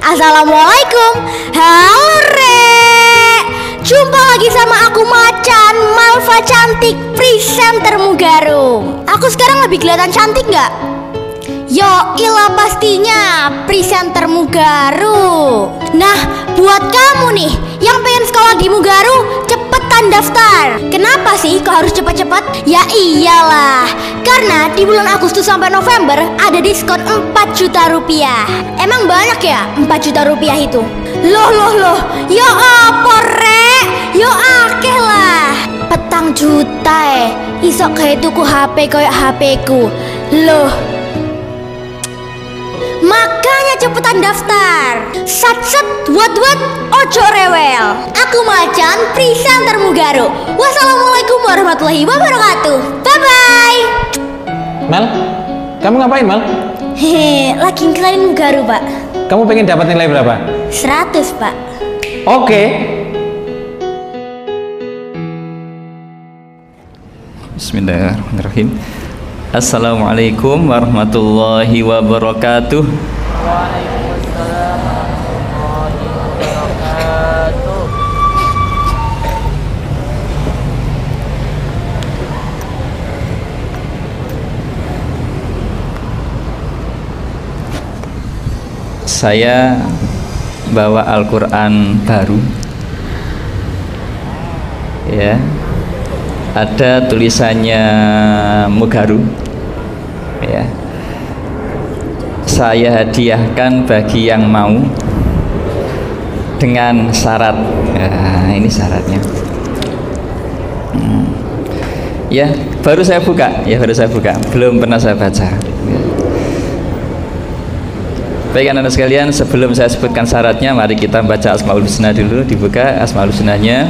Assalamualaikum. Halo Rek, jumpa lagi sama aku Macan, Malva cantik, presenter Mugarum. Aku sekarang lebih kelihatan cantik nggak? Yo ilah pastinya, presenter Mugaru. Nah, buat kamu nih yang pengen sekolah di Mugaru, cepetan daftar. Kenapa sih kok harus cepet-cepet? Ya iyalah, karena di bulan Agustus sampai November ada diskon 4 juta rupiah. Emang banyak ya 4 juta rupiah itu? Loh, yo apa Rek? Yo akeh lah. Petang juta isok kayak tuku HP kayak HP ku. Loh, makanya cepetan daftar. Sat wat ojo rewel. Aku Macan, presenter Mugaru. Wassalamualaikum warahmatullahi wabarakatuh. Bye bye. Mel, kamu ngapain Mel? Hehe, lagi ngelain Mugaru Pak. Kamu pengen dapat nilai berapa? 100 Pak. Oke. Bismillahirrahmanirrahim. Assalamualaikum warahmatullahi wabarakatuh. Waalaikumsalam warahmatullahi wabarakatuh. Saya bawa Al-Quran baru. Ya. Ada tulisannya Mugaru, ya. Saya hadiahkan bagi yang mau dengan syarat. Nah, ini syaratnya. Ya, baru saya buka. Belum pernah saya baca. Ya. Baik anak-anak sekalian, sebelum saya sebutkan syaratnya, mari kita baca Asmaul Husna dulu. Dibuka Asmaul Husnanya.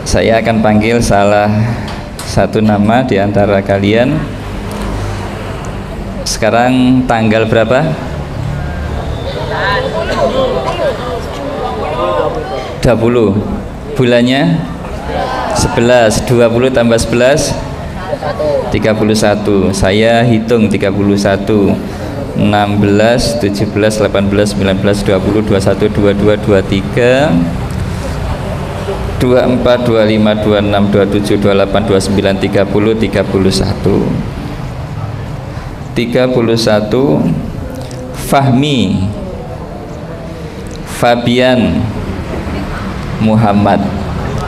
Saya akan panggil salah satu nama di antara kalian. Sekarang tanggal berapa? 20. Bulannya 11. 20 tambah 11 31. Saya hitung 31. 16, 17, 18, 19, 20, 21, 22, 23, 24, 25, 26, 27, 28, 29, 30, 31. 31 Fahmi Fabian Muhammad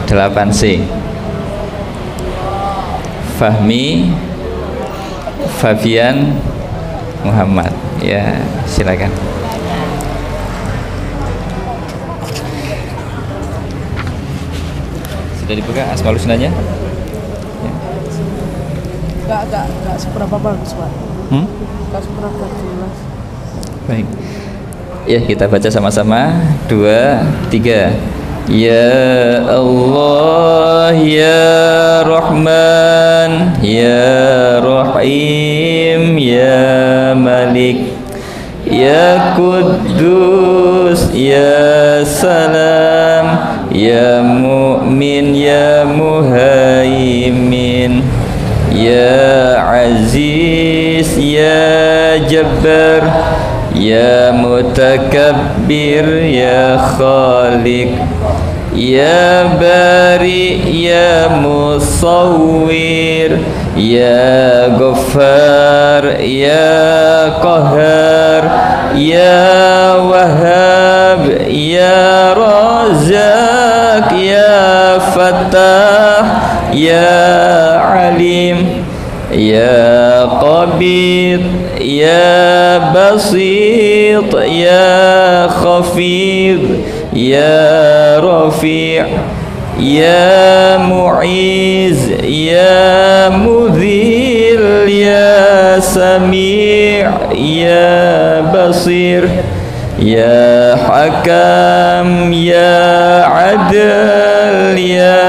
8C. Fahmi Fabian Muhammad. Ya, silakan. Sudah dibuka Asmaul Husnanya? Ya. Enggak seberapa bagus Pak. Enggak seberapa jelas. Baik. Ya, kita baca sama-sama. 2, 3. Ya Allah, ya Rahman, ya Rahim, ya Malik, ya Quddus, ya Salam, ya Mu'min, ya Muhaimin, ya Aziz, ya Jabbar, ya Mutakabbir, ya Khaliq, ya Bari, ya Musawwir, ya Ghaffar, ya Qahhar, ya Wahhab, ya Razzaq, ya Fattah, ya Alim, ya Qabid, ya Basit, ya Khafid, ya Rafi', ya Mu'iz, ya Mudhil, ya Sami', ya Basir, ya Hakam, ya Adil, ya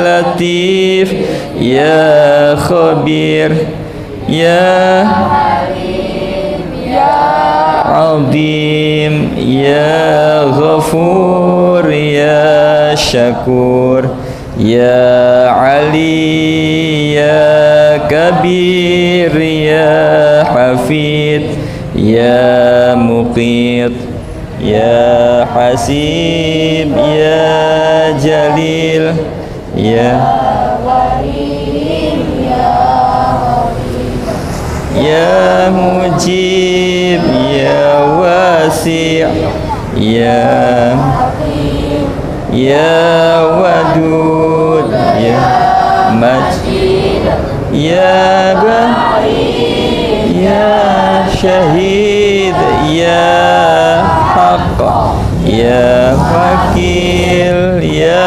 Latif, ya Khabir, ya Azim, ya Ghafur, ya Syakur, ya Ali, ya kabir ya hafid ya muqit ya hasib ya jalil ya ya mujib ya wasi' ya wadud ya majid ya ya syahid ya haqq ya wakil ya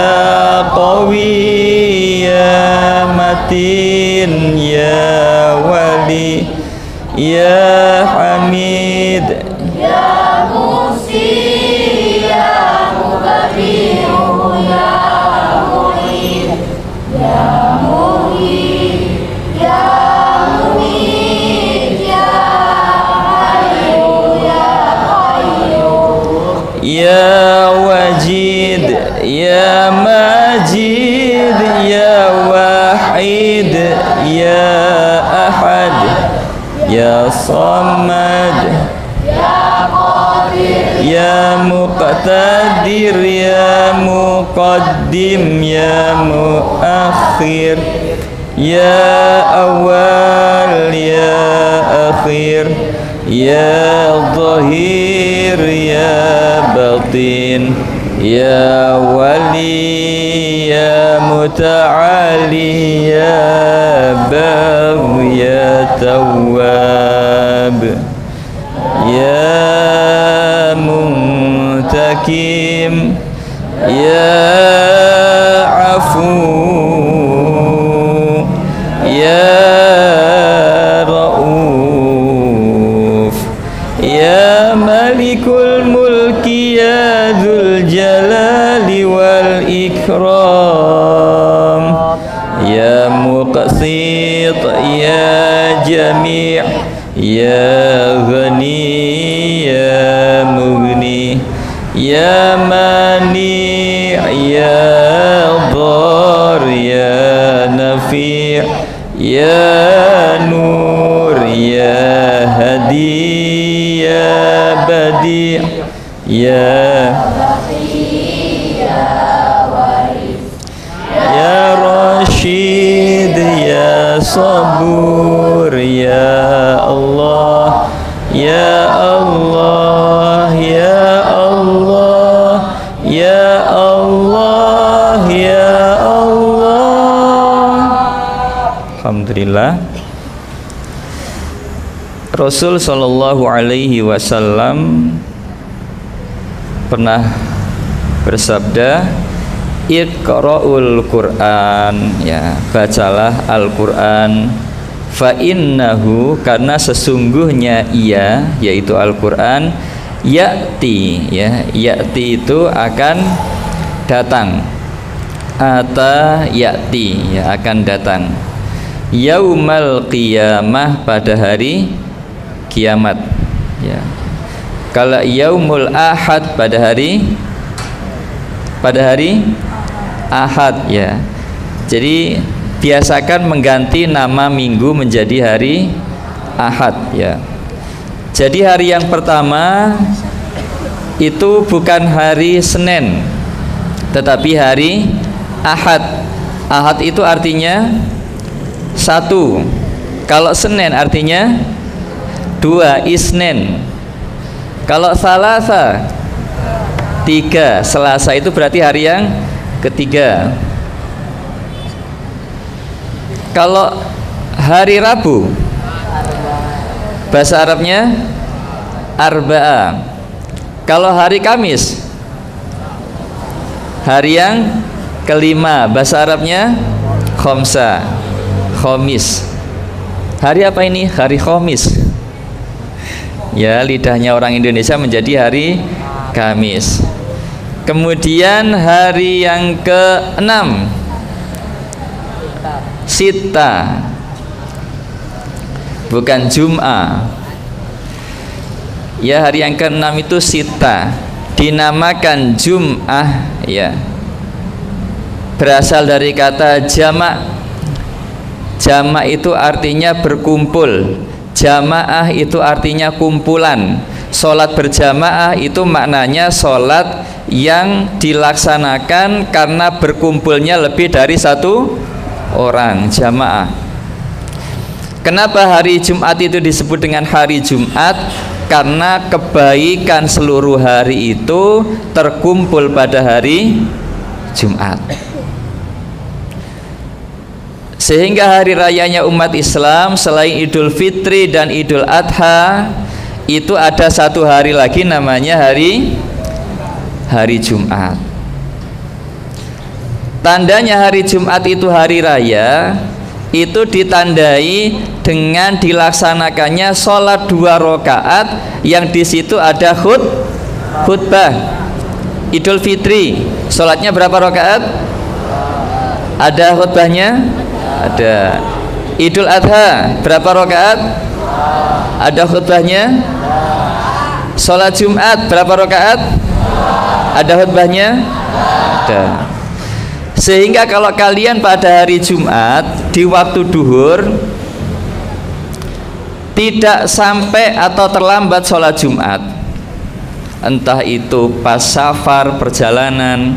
qawi ya matin ya wali ya hamid Ya Musi, Ya Mukabiru, Ya Mu'id, Ya Mu'id, Ya Mu'id, Ya Hayyu, Ya Qayyum, ya wajid ya majid ya wahid ya ahad ya samad ya muqtadir ya muqaddim ya muakhir ya awal ya akhir ya zahir ya batin ya wali ya muta'ali ya bagh ya tawwab ya muntakim ya afu ya rauf ya malikul mulki ya dzul jalali wal ikram ya muqsit ya jami' ya ghani ya mughni ya mani ya dhar ya nafi' ya nur ya hadi ya badi ya ya rashid ya sabur ya Allah ya Allah ya Allah ya Allah ya Allah. Alhamdulillah. Rasul sallallahu alaihi wasallam pernah bersabda, Iqra'ul Qur'an, ya, bacalah Al-Qur'an, fa innahu, karena sesungguhnya ia, yaitu Al-Qur'an, ya'ti, ya, ya'ti itu akan datang, ata ya'ti, ya, akan datang, yaumal qiyamah, pada hari kiamat, ya. Kalau yaumul ahad pada hari Ahad, ya. Jadi biasakan mengganti nama minggu menjadi hari Ahad, ya. Jadi hari yang pertama itu bukan hari Senin, tetapi hari Ahad. Ahad itu artinya satu. Kalau Senin artinya dua, Isnin. Kalau Salasa, tiga. Selasa itu berarti hari yang ketiga. Kalau hari Rabu, bahasa Arabnya Arba'a. Kalau hari Kamis, hari yang kelima, bahasa Arabnya Khomsa, Khomis. Hari apa ini? Hari Khomis. Ya, lidahnya orang Indonesia menjadi hari Kamis. Kemudian hari yang ke-6, Sita, bukan Jum'ah. Ya, hari yang ke-6 itu Sita, dinamakan Jum'ah, ya, berasal dari kata jamak. Jamak itu artinya berkumpul. Jamaah itu artinya kumpulan. Sholat berjamaah itu maknanya sholat yang dilaksanakan karena berkumpulnya lebih dari satu orang, jamaah. Kenapa hari Jumat itu disebut dengan hari Jumat? Karena kebaikan seluruh hari itu terkumpul pada hari Jumat. Sehingga hari rayanya umat Islam selain Idul Fitri dan Idul Adha, itu ada satu hari lagi namanya hari Jumat. Tandanya hari Jumat itu hari raya, itu ditandai dengan dilaksanakannya sholat 2 rakaat yang di situ ada khutbah. Idul Fitri sholatnya berapa rakaat? Ada khutbahnya? Ada. Idul Adha berapa rakaat? Ada khutbahnya? Sholat Jumat berapa rakaat? Ada khutbahnya? Ada. Sehingga kalau kalian pada hari Jumat di waktu duhur tidak sampai atau terlambat sholat Jumat, entah itu pas safar perjalanan,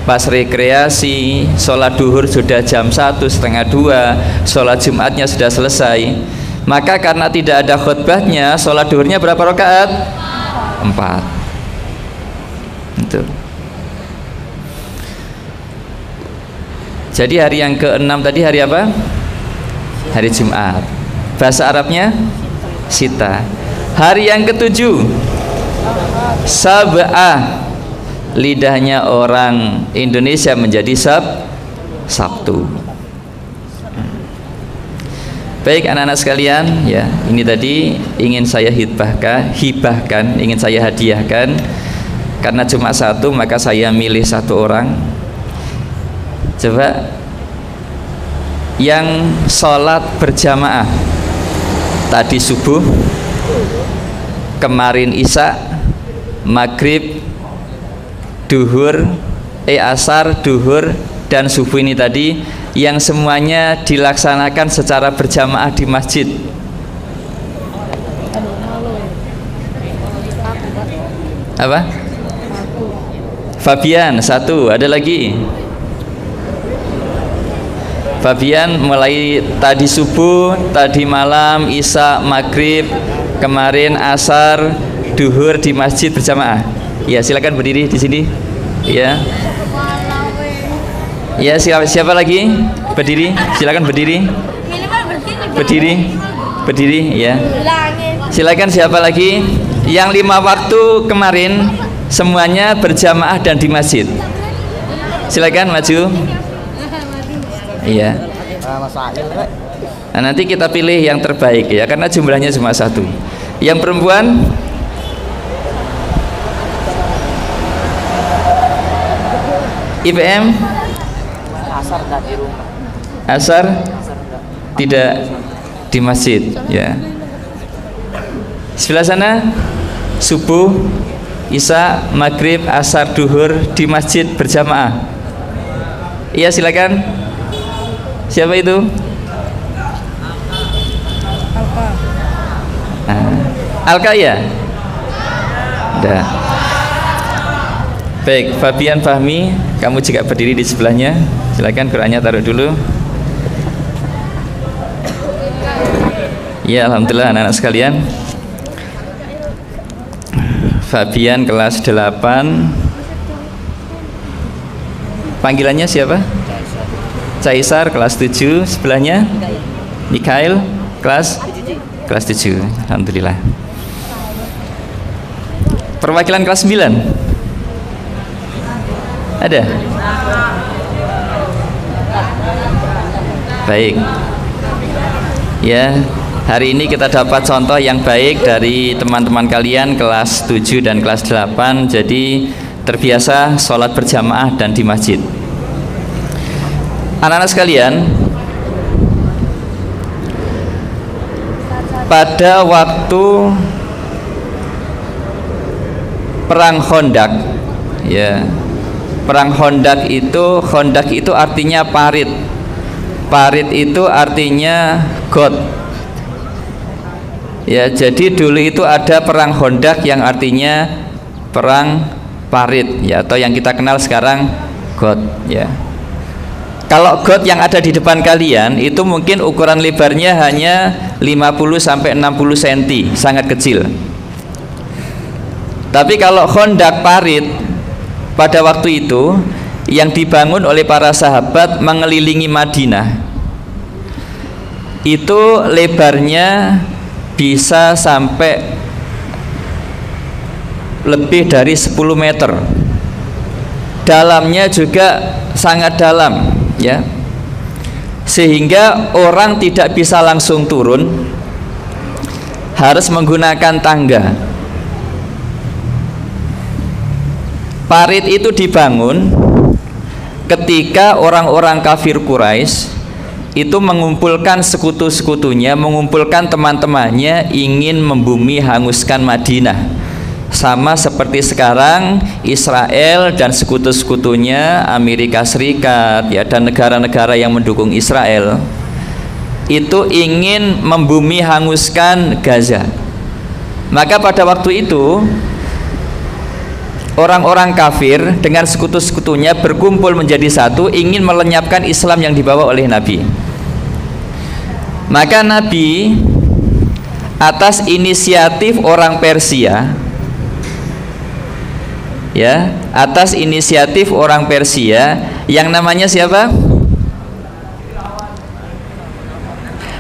pas rekreasi, sholat duhur sudah jam 1, setengah 2, sholat Jumatnya sudah selesai, maka karena tidak ada khutbahnya, sholat duhurnya berapa rakaat? 4. Itu. Jadi hari yang ke-6 tadi hari apa? Hari Jumat. Bahasa Arabnya Sita. Hari yang ke-7 Sab'ah. Lidahnya orang Indonesia menjadi Sabtu. Baik anak-anak sekalian, ya, ini tadi ingin saya hibahkan, ingin saya hadiahkan. Karena cuma satu, maka saya milih satu orang. Coba yang sholat berjamaah tadi subuh, kemarin isya, maghrib, duhur, asar, duhur, dan subuh ini tadi, yang semuanya dilaksanakan secara berjamaah di masjid. Apa? Fabian satu, ada lagi? Fabian mulai tadi subuh, tadi malam, isya, maghrib, kemarin asar, duhur di masjid berjamaah. Ya, silakan berdiri di sini. Ya. Ya, siapa lagi? Berdiri, silakan berdiri. Berdiri, ya. Silakan siapa lagi? Yang 5 waktu kemarin semuanya berjamaah dan di masjid. Silakan maju. Iya. Nah, nanti kita pilih yang terbaik ya, karena jumlahnya cuma 1. Yang perempuan? IPM? Asar enggak di rumah. Asar tidak di masjid ya. Sebelah sana subuh, isya, maghrib, asar, duhur di masjid berjamaah. Iya, silakan. Siapa itu? Alka ya? Udah. Baik, Fabian Fahmi, kamu juga berdiri di sebelahnya. Silakan Qurannya taruh dulu. Ya, alhamdulillah anak-anak sekalian. Fabian kelas 8. Panggilannya siapa? Caisar kelas 7, sebelahnya Mikael kelas 7. Alhamdulillah. Perwakilan kelas 9 ada? Baik. Ya, hari ini kita dapat contoh yang baik dari teman-teman kalian kelas 7 dan kelas 8. Jadi terbiasa sholat berjamaah dan di masjid. Anak-anak sekalian, pada waktu perang Khandaq, ya, perang Khandaq itu artinya parit. Parit itu artinya got. Ya, jadi dulu itu ada perang Hondak yang artinya perang parit, ya, atau yang kita kenal sekarang got, ya. Kalau got yang ada di depan kalian itu mungkin ukuran lebarnya hanya 50 sampai 60 cm, sangat kecil. Tapi kalau Hondak parit pada waktu itu yang dibangun oleh para sahabat mengelilingi Madinah, itu lebarnya bisa sampai lebih dari 10 meter. Dalamnya juga sangat dalam, ya. Sehingga orang tidak bisa langsung turun, harus menggunakan tangga. Parit itu dibangun ketika orang-orang kafir Quraisy itu mengumpulkan sekutu-sekutunya, mengumpulkan teman-temannya, ingin membumi hanguskan Madinah. Sama seperti sekarang Israel dan sekutu-sekutunya Amerika Serikat, ya, dan negara-negara yang mendukung Israel itu ingin membumi hanguskan Gaza. Maka pada waktu itu orang-orang kafir dengan sekutu-sekutunya berkumpul menjadi satu, ingin melenyapkan Islam yang dibawa oleh Nabi. Maka Nabi atas inisiatif orang Persia, ya, atas inisiatif orang Persia yang namanya siapa?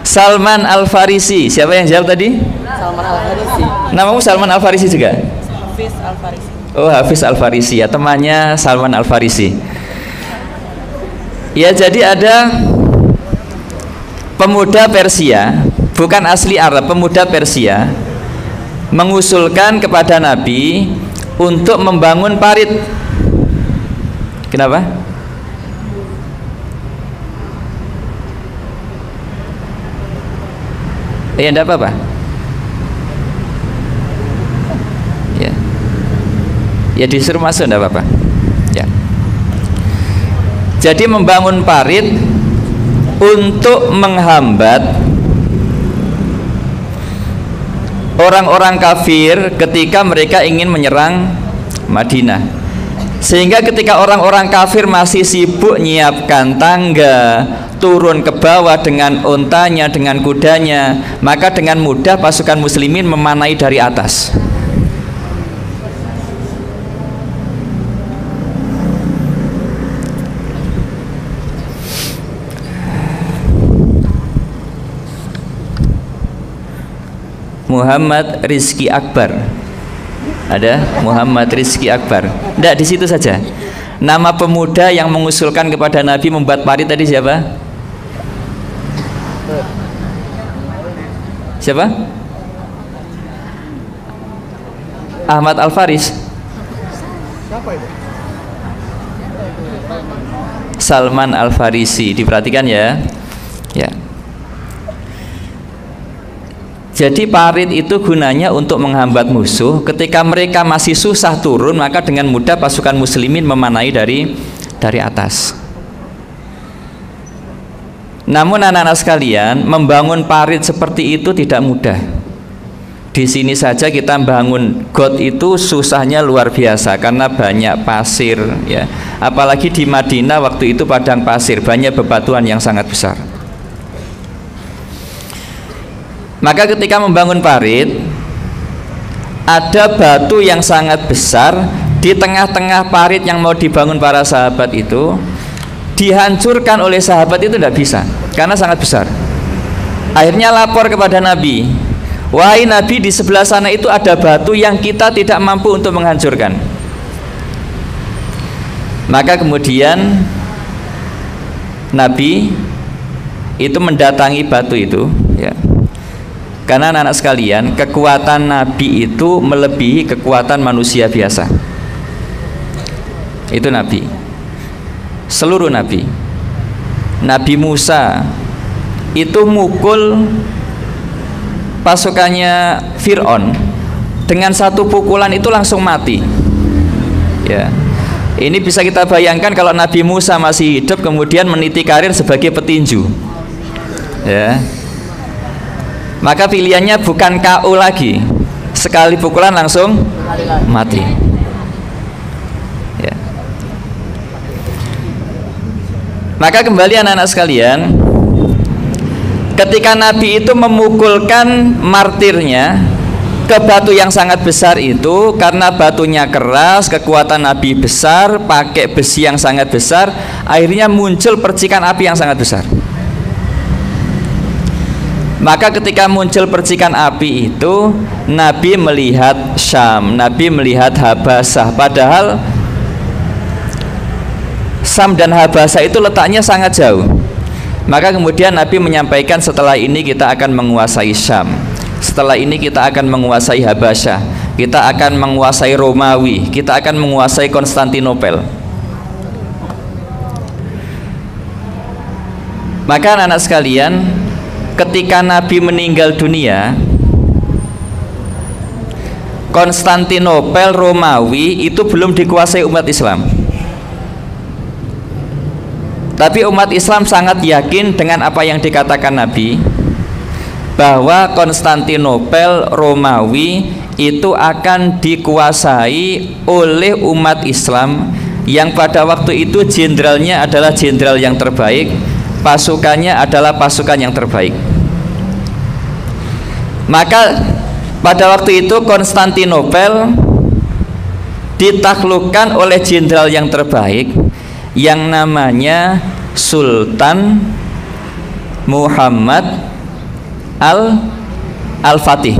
Salman Al-Farisi. Siapa yang jawab tadi? Salman Al-Farisi. Namamu Salman Al-Farisi juga? Hafiz Al-Farisi. Oh, Hafiz Al-Farisi, ya, temannya Salman Al-Farisi. Ya, jadi ada pemuda Persia, bukan asli Arab, pemuda Persia mengusulkan kepada Nabi untuk membangun parit. Kenapa? Ya, enggak apa-apa. Ya. Ya, disuruh masuk enggak apa-apa. Ya. Jadi membangun parit untuk menghambat orang-orang kafir ketika mereka ingin menyerang Madinah. Sehingga ketika orang-orang kafir masih sibuk menyiapkan tangga, turun ke bawah dengan untanya, dengan kudanya, maka dengan mudah pasukan muslimin memanai dari atas. Muhammad Rizki Akbar. Ada Muhammad Rizki Akbar. Tidak, di situ saja. Nama pemuda yang mengusulkan kepada Nabi membuat parit tadi siapa? Siapa? Ahmad Al-Faris. Salman Al-Farisi. Diperhatikan ya. Ya. Jadi parit itu gunanya untuk menghambat musuh. Ketika mereka masih susah turun, maka dengan mudah pasukan muslimin memanai dari atas. Namun anak-anak sekalian, membangun parit seperti itu tidak mudah. Di sini saja kita bangun got itu susahnya luar biasa karena banyak pasir, ya. Apalagi di Madinah waktu itu padang pasir, banyak bebatuan yang sangat besar. Maka ketika membangun parit, ada batu yang sangat besar di tengah-tengah parit yang mau dibangun para sahabat itu, dihancurkan oleh sahabat itu tidak bisa karena sangat besar. Akhirnya lapor kepada Nabi, wahai Nabi, di sebelah sana itu ada batu yang kita tidak mampu untuk menghancurkan. Maka kemudian Nabi itu mendatangi batu itu, ya. Karena anak-anak sekalian, kekuatan Nabi itu melebihi kekuatan manusia biasa. Itu Nabi. Seluruh Nabi. Nabi Musa itu mukul pasukannya Fir'aun dengan satu pukulan itu langsung mati. Ya. Ini bisa kita bayangkan kalau Nabi Musa masih hidup kemudian meniti karir sebagai petinju. Ya. Maka pilihannya bukan KO lagi. Sekali pukulan langsung mati. Ya. Maka kembali anak-anak sekalian, ketika Nabi itu memukulkan martirnya ke batu yang sangat besar itu, karena batunya keras, kekuatan Nabi besar, pakai besi yang sangat besar, akhirnya muncul percikan api yang sangat besar. Maka ketika muncul percikan api itu, Nabi melihat Syam, Nabi melihat Habasah. Padahal Syam dan Habasah itu letaknya sangat jauh. Maka kemudian Nabi menyampaikan, setelah ini kita akan menguasai Syam, setelah ini kita akan menguasai Habasyah, kita akan menguasai Romawi, kita akan menguasai Konstantinopel. Maka anak-anak sekalian, ketika Nabi meninggal dunia, Konstantinopel, Romawi itu belum dikuasai umat Islam. Tapi umat Islam sangat yakin dengan apa yang dikatakan Nabi, bahwa Konstantinopel, Romawi itu akan dikuasai oleh umat Islam yang pada waktu itu jenderalnya adalah jenderal yang terbaik, pasukannya adalah pasukan yang terbaik. Maka pada waktu itu Konstantinopel ditaklukkan oleh jenderal yang terbaik yang namanya Sultan Muhammad Al-Fatih.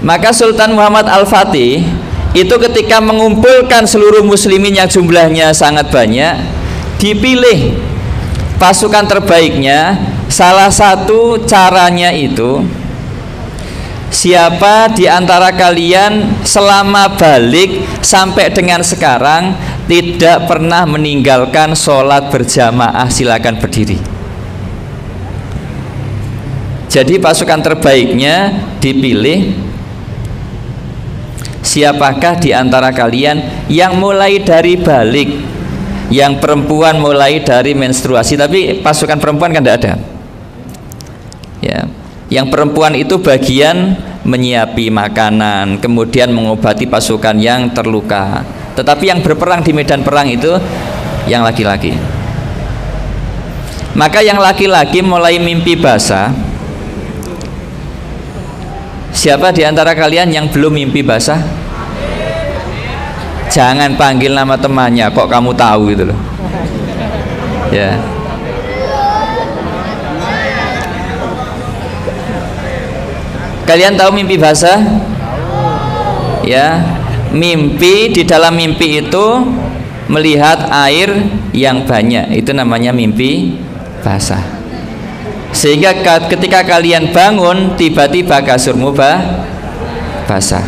Maka Sultan Muhammad Al-Fatih itu ketika mengumpulkan seluruh muslimin yang jumlahnya sangat banyak, dipilih pasukan terbaiknya. Salah satu caranya itu, siapa di antara kalian selama balik sampai dengan sekarang tidak pernah meninggalkan sholat berjamaah, silakan berdiri. Jadi pasukan terbaiknya dipilih, siapakah di antara kalian yang mulai dari balik, yang perempuan mulai dari menstruasi, tapi pasukan perempuan kan tidak ada. Ya, yang perempuan itu bagian menyiapi makanan, kemudian mengobati pasukan yang terluka. Tetapi yang berperang di medan perang itu yang laki-laki. Maka yang laki-laki mulai mimpi basah. Siapa di antara kalian yang belum mimpi basah? Jangan panggil nama temannya, kok kamu tahu gitu loh. Ya. Kalian tahu mimpi basah? Ya, mimpi, di dalam mimpi itu melihat air yang banyak, itu namanya mimpi basah. Sehingga ketika kalian bangun, tiba-tiba kasurmu basah.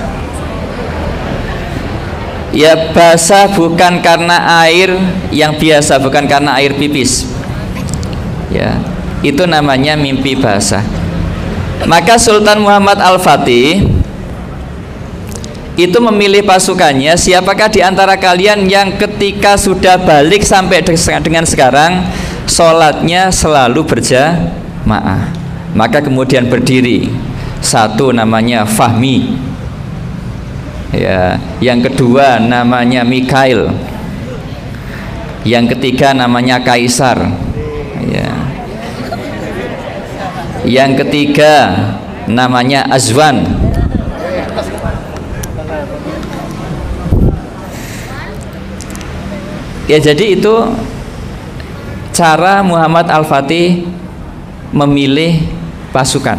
Ya, basah bukan karena air yang biasa, bukan karena air pipis. Ya, itu namanya mimpi basah. Maka Sultan Muhammad Al-Fatih itu memilih pasukannya, siapakah di antara kalian yang ketika sudah balik sampai dengan sekarang sholatnya selalu berjamaah. Maka kemudian berdiri. Satu namanya Fahmi, ya, yang kedua namanya Mikhail, yang ketiga namanya Kaisar, ya, yang ketiga namanya Azwan. Ya, jadi itu cara Muhammad Al-Fatih memilih pasukan,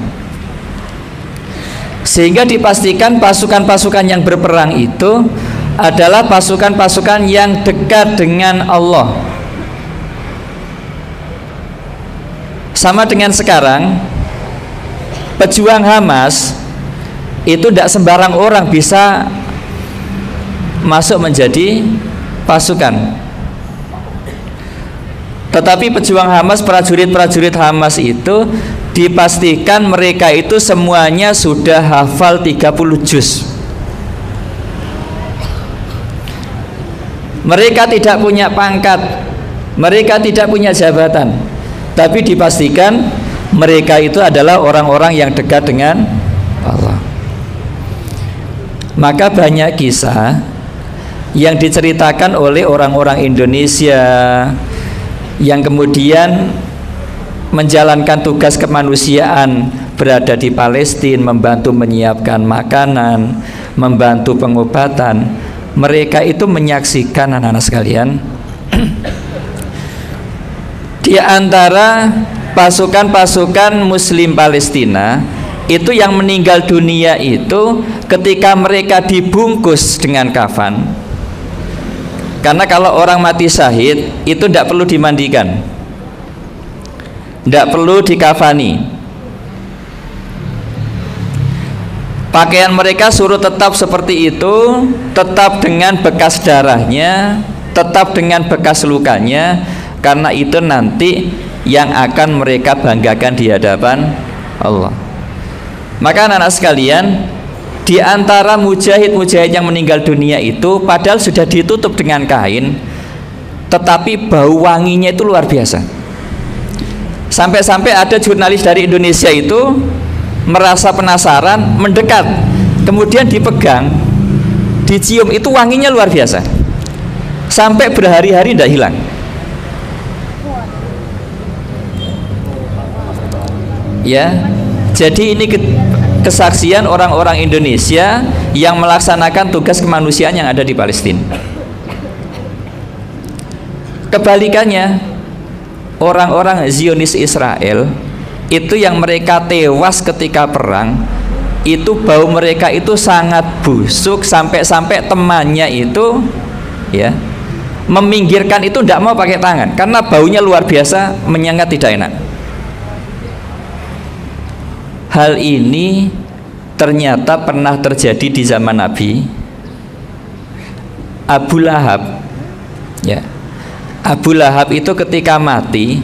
sehingga dipastikan pasukan-pasukan yang berperang itu adalah pasukan-pasukan yang dekat dengan Allah. Sama dengan sekarang, pejuang Hamas itu tidak sembarang orang bisa masuk menjadi pasukan. Tetapi pejuang Hamas, prajurit-prajurit Hamas itu dipastikan mereka itu semuanya sudah hafal 30 juz. Mereka tidak punya pangkat, Mereka tidak punya jabatan, tapi dipastikan mereka itu adalah orang-orang yang dekat dengan Allah. Maka banyak kisah yang diceritakan oleh orang-orang Indonesia yang kemudian menjalankan tugas kemanusiaan, berada di Palestina, membantu menyiapkan makanan, membantu pengobatan. Mereka itu menyaksikan, anak-anak sekalian, di antara pasukan-pasukan Muslim Palestina itu yang meninggal dunia itu ketika mereka dibungkus dengan kafan. Karena kalau orang mati syahid itu tidak perlu dimandikan, tidak perlu dikafani. Pakaian mereka suruh tetap seperti itu, tetap dengan bekas darahnya, tetap dengan bekas lukanya, karena itu nanti yang akan mereka banggakan di hadapan Allah. Maka anak-anak sekalian, di antara mujahid-mujahid yang meninggal dunia itu padahal sudah ditutup dengan kain, tetapi bau wanginya itu luar biasa. Sampai-sampai ada jurnalis dari Indonesia itu merasa penasaran, mendekat, kemudian dipegang, dicium, itu wanginya luar biasa. Sampai berhari-hari tidak hilang. Ya, jadi ini kesaksian orang-orang Indonesia yang melaksanakan tugas kemanusiaan yang ada di Palestina. Kebalikannya, orang-orang Zionis Israel itu yang mereka tewas ketika perang, itu bau mereka itu sangat busuk, sampai-sampai temannya itu ya meminggirkan itu tidak mau pakai tangan karena baunya luar biasa, menyengat, tidak enak. Hal ini ternyata pernah terjadi di zaman Nabi. Abu Lahab, ya, Abu Lahab itu ketika mati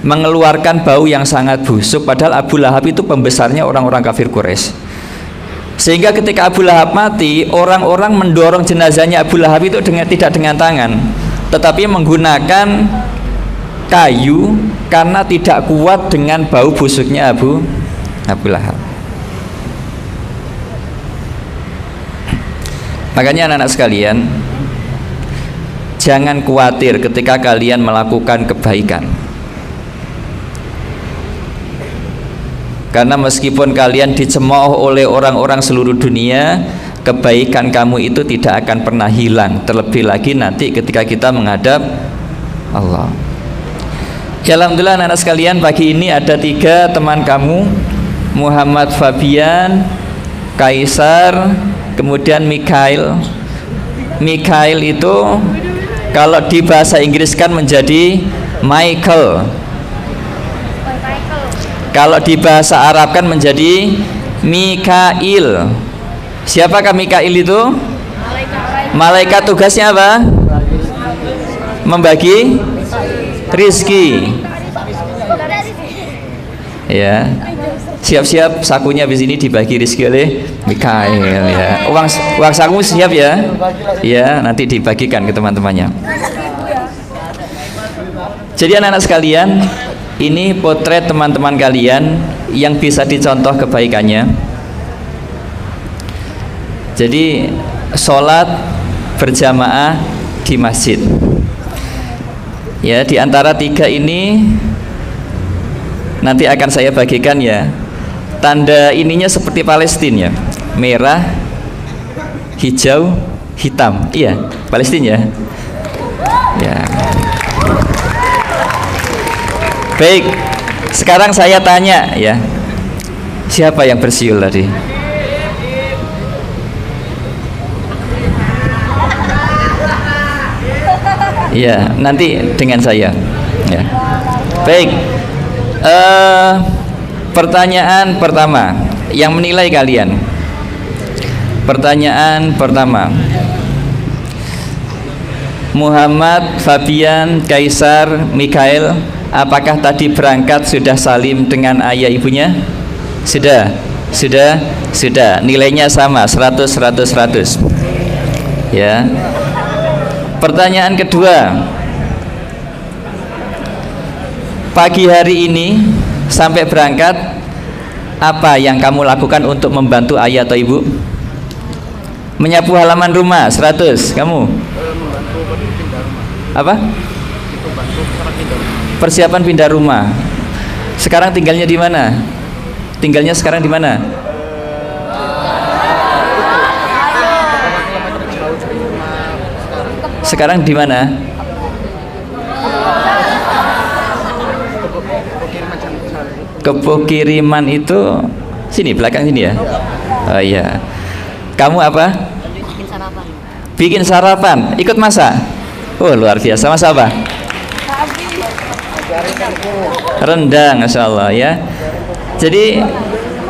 mengeluarkan bau yang sangat busuk, padahal Abu Lahab itu pembesarnya orang-orang kafir Quraisy. Sehingga ketika Abu Lahab mati, orang-orang mendorong jenazahnya Abu Lahab itu tidak dengan tangan, tetapi menggunakan kayu karena tidak kuat dengan bau busuknya Abu Lahab. Makanya anak-anak sekalian, jangan khawatir ketika kalian melakukan kebaikan, karena meskipun kalian dicemooh oleh orang-orang seluruh dunia, kebaikan kamu itu tidak akan pernah hilang, terlebih lagi nanti ketika kita menghadap Allah. Ya, alhamdulillah anak-anak sekalian, pagi ini ada 3 teman kamu, Muhammad Fabian, Kaisar, kemudian Mikhail. Mikhail itu kalau di bahasa Inggris kan menjadi Michael, kalau di bahasa Arab kan menjadi Mikail. Siapakah Mikail itu? Malaikat. Tugasnya apa? Membagi rizki. Ya, siap-siap sakunya di sini dibagi rizki oleh Mikail. Ya, uang saku siap ya? Ya, nanti dibagikan ke teman-temannya. Jadi anak-anak sekalian, ini potret teman-teman kalian yang bisa dicontoh kebaikannya. Jadi sholat berjamaah di masjid. Ya, di antara 3 ini nanti akan saya bagikan ya. Tanda ininya seperti Palestina ya, merah, hijau, hitam. Iya, Palestina ya. Ya. Baik, sekarang saya tanya ya, siapa yang bersiul tadi? Ya, nanti dengan saya ya. Baik, pertanyaan pertama yang menilai kalian. Pertanyaan pertama, Muhammad, Fabian, Kaisar, Mikhail, apakah tadi berangkat sudah salim dengan ayah ibunya? Sudah. Nilainya sama, 100. Ya. Pertanyaan kedua, pagi hari ini sampai berangkat, apa yang kamu lakukan untuk membantu ayah atau ibu? Menyapu halaman rumah 100. Kamu? Apa? Persiapan pindah rumah. Sekarang tinggalnya di mana? Tinggalnya sekarang di mana? Sekarang di mana? Kepokiriman itu sini, belakang sini ya. Oh iya. Kamu apa? Bikin sarapan. Bikin sarapan. Ikut masak? Oh luar biasa. Masak apa? Rendang, Masya Allah ya. Jadi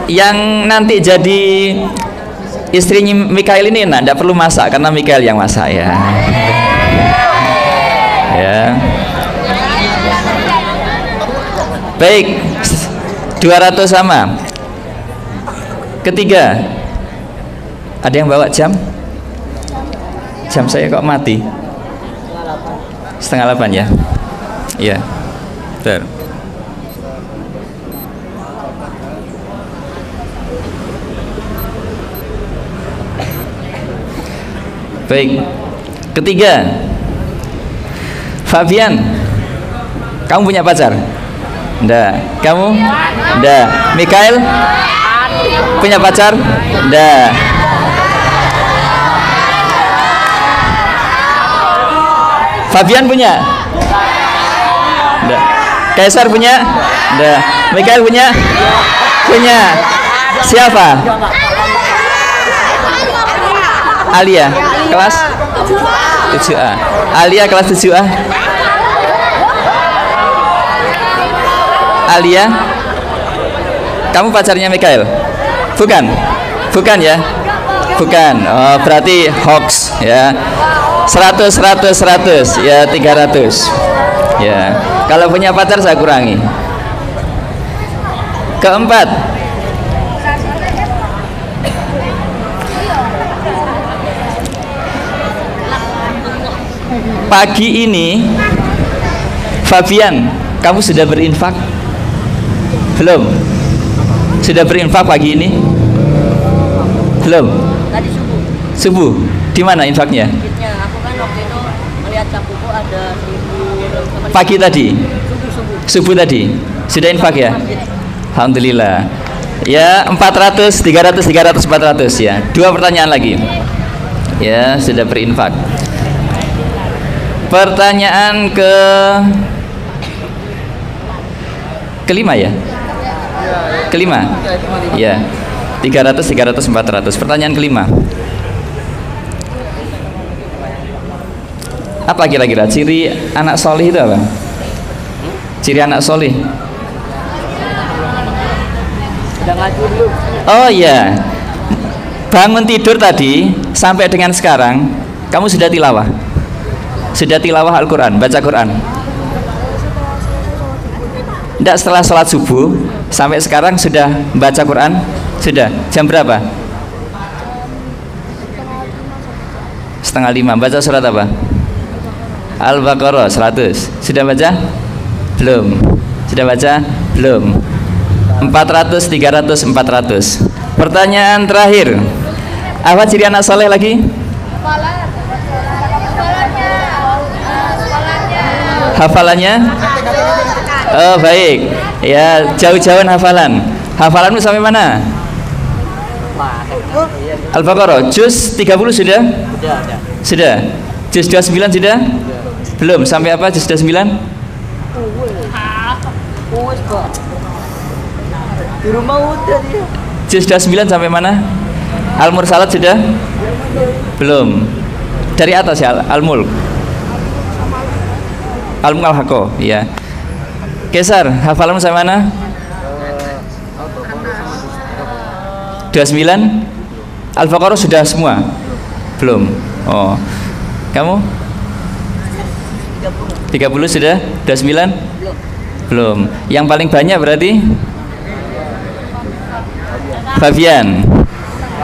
yang nanti jadi istrinya Mikael ini tidak perlu masak karena Mikael yang masak ya. Ya. Baik, 200 sama. Ketiga, ada yang bawa jam? Jam saya kok mati? Setengah 8 ya? Iya. Betul. Baik. Ketiga, Fabian, kamu punya pacar? Nggak. Kamu? Nggak. Mikael? Punya pacar? Nggak. Fabian punya? Nggak. Kaisar punya? Nggak. Mikael punya? Punya. Siapa? Alia kelas 7A. Alia kelas 7A. Alia, kamu pacarnya Mikael? Bukan? Bukan ya? Bukan. Oh, berarti hoax ya. 100 ya 300. Ya. Kalau punya pacar saya kurangi. Keempat, pagi ini Fabian, kamu sudah berinfak? Belum? Sudah berinfak pagi ini? Belum? Tadi subuh. Subuh? Di mana infaknya? Kitnya aku kan waktu itu melihat sakuku ada 1000. Pagi tadi? Subuh. Subuh tadi? Sudah infak ya? Alhamdulillah. Ya 400, 300, 400 ya. 2 pertanyaan lagi. Ya sudah berinfak. Pertanyaan kelima ya? Kelima? Ya 300, 400. Pertanyaan kelima, apa kira-kira ciri anak solih itu apa? Ciri anak solih? Oh iya, bangun tidur tadi sampai dengan sekarang kamu sudah tilawah? Sudah tilawah Al-Quran, baca Quran? Tidak, setelah sholat subuh sampai sekarang sudah baca Quran? Sudah. Jam berapa? 4:30. Baca surat apa? Al-Baqarah 100. Sudah baca? Belum. Sudah baca? Belum. 400, 300, 400. Pertanyaan terakhir, apa ciri anak soleh lagi? Hafalannya? Oh baik. Ya jauh-jauhan hafalan. Hafalanmu sampai mana? Al-Baqarah juz 30 sudah? Sudah. Juz 29 sudah? Belum. Sampai apa juz 29? Di rumah udah dia. Juz 29 sampai mana? Al-Mursalat sudah? Belum. Dari atas ya Al-Mulk. Al-Mulk Al-Haqqo, ya. Kaisar, hafalanmu sampai mana? 29. Al-Baqarah sudah semua? Belum. Oh. Kamu? 30 sudah? 29? Belum. Yang paling banyak berarti Fabian.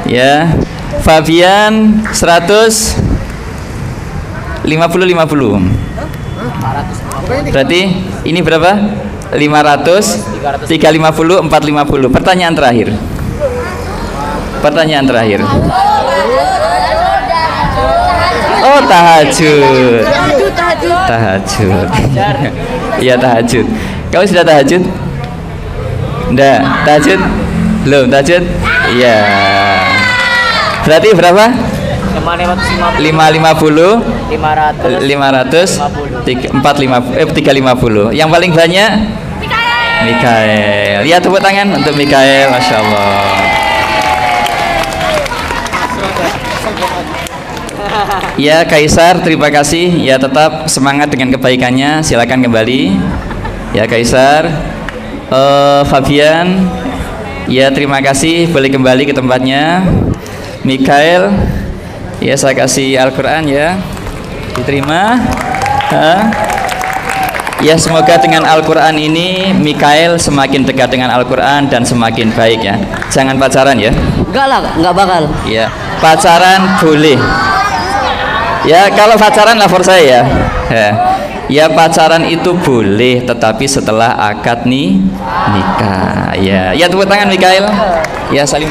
Ya. Fabian 100 50. Berarti ini berapa? 500, 350, 450. Pertanyaan terakhir. Pertanyaan terakhir. Oh, tahajud. Tahajud. Iya, tahajud. Kamu sudah tahajud? Enggak, tahajud? Belum tahajud? Iya. Berarti berapa? 550, 500, 350. Yang paling banyak? Mikael. Ya, tepuk tangan untuk Mikael, Masya Allah. Ya, Kaisar, terima kasih. Ya, tetap semangat dengan kebaikannya. Silakan kembali. Ya, Kaisar. Fabian. Ya, terima kasih. Boleh kembali ke tempatnya. Mikael. Ya, saya kasih Al-Quran ya. Diterima. Ya, semoga dengan Al-Quran ini Mikael semakin dekat dengan Al-Quran dan semakin baik ya. Jangan pacaran ya. Enggak lah, enggak bakal. Ya, pacaran boleh. Ya, kalau pacaran lapor saya ya. Ya, pacaran itu boleh, tetapi setelah akad nih nikah. Ya, ya tepuk tangan Mikael. Ya, saling.